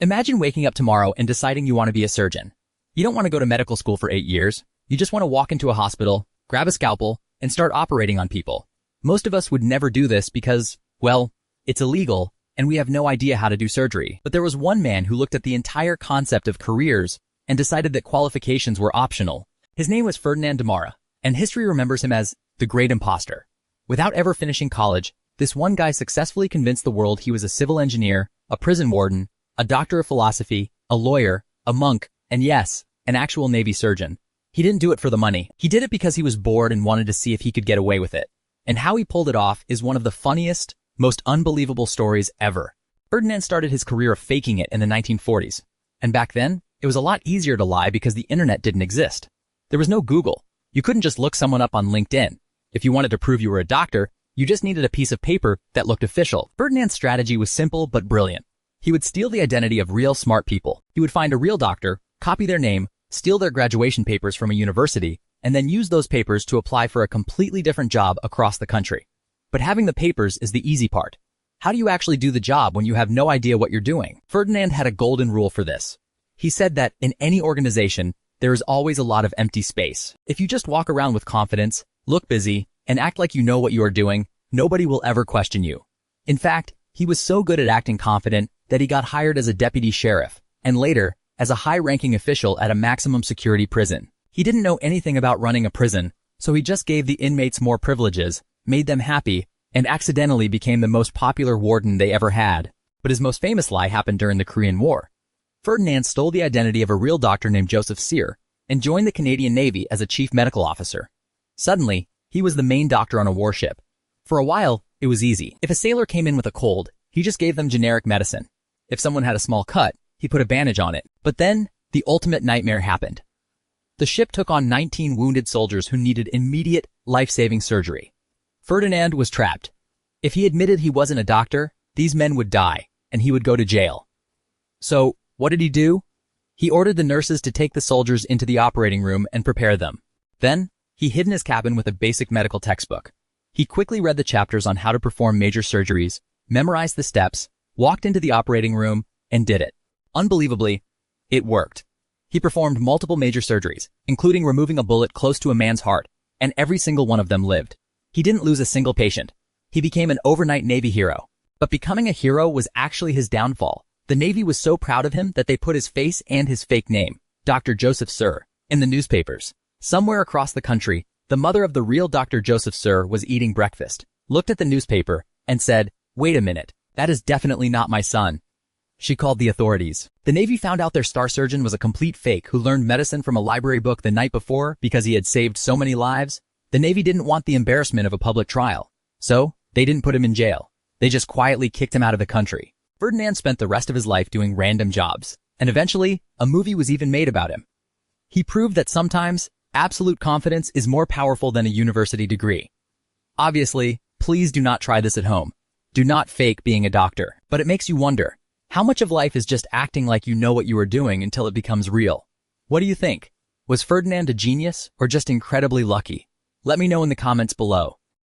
Imagine waking up tomorrow and deciding you want to be a surgeon. You don't want to go to medical school for 8 years. You just want to walk into a hospital, grab a scalpel, and start operating on people. Most of us would never do this because, well, it's illegal, and we have no idea how to do surgery. But there was one man who looked at the entire concept of careers and decided that qualifications were optional. His name was Ferdinand de Mara, and history remembers him as the Great Imposter. Without ever finishing college, this one guy successfully convinced the world he was a civil engineer, a prison warden, a doctor of philosophy, a lawyer, a monk, and yes, an actual Navy surgeon. He didn't do it for the money. He did it because he was bored and wanted to see if he could get away with it. And how he pulled it off is one of the funniest, most unbelievable stories ever. Ferdinand started his career of faking it in the 1940s. And back then, it was a lot easier to lie because the internet didn't exist. There was no Google. You couldn't just look someone up on LinkedIn. If you wanted to prove you were a doctor, you just needed a piece of paper that looked official. Ferdinand's strategy was simple but brilliant. He would steal the identity of real smart people. He would find a real doctor, copy their name, steal their graduation papers from a university, and then use those papers to apply for a completely different job across the country. But having the papers is the easy part. How do you actually do the job when you have no idea what you're doing? Ferdinand had a golden rule for this. He said that in any organization, there is always a lot of empty space. If you just walk around with confidence, look busy, and act like you know what you are doing, nobody will ever question you. In fact, he was so good at acting confident that he got hired as a deputy sheriff, and later, as a high-ranking official at a maximum security prison. He didn't know anything about running a prison, so he just gave the inmates more privileges, made them happy, and accidentally became the most popular warden they ever had. But his most famous lie happened during the Korean War. Ferdinand stole the identity of a real doctor named Joseph Sear and joined the Canadian Navy as a chief medical officer. Suddenly, he was the main doctor on a warship. For a while, it was easy. If a sailor came in with a cold, he just gave them generic medicine. If someone had a small cut, he put a bandage on it. But then, the ultimate nightmare happened. The ship took on 19 wounded soldiers who needed immediate, life-saving surgery. Ferdinand was trapped. If he admitted he wasn't a doctor, these men would die, and he would go to jail. So, what did he do? He ordered the nurses to take the soldiers into the operating room and prepare them. Then, he hid in his cabin with a basic medical textbook. He quickly read the chapters on how to perform major surgeries, memorized the steps, walked into the operating room, and did it. Unbelievably, it worked. He performed multiple major surgeries, including removing a bullet close to a man's heart, and every single one of them lived. He didn't lose a single patient. He became an overnight Navy hero. But becoming a hero was actually his downfall. The Navy was so proud of him that they put his face and his fake name, Dr. Joseph Sear, in the newspapers. Somewhere across the country, the mother of the real Dr. Joseph Sear was eating breakfast, looked at the newspaper, and said, "Wait a minute, that is definitely not my son." She called the authorities. The Navy found out their star surgeon was a complete fake who learned medicine from a library book the night before because he had saved so many lives. The Navy didn't want the embarrassment of a public trial, so they didn't put him in jail. They just quietly kicked him out of the country. Ferdinand spent the rest of his life doing random jobs, and eventually, a movie was even made about him. He proved that sometimes, absolute confidence is more powerful than a university degree. Obviously, please do not try this at home. Do not fake being a doctor. But it makes you wonder, how much of life is just acting like you know what you are doing until it becomes real? What do you think? Was Ferdinand a genius or just incredibly lucky? Let me know in the comments below.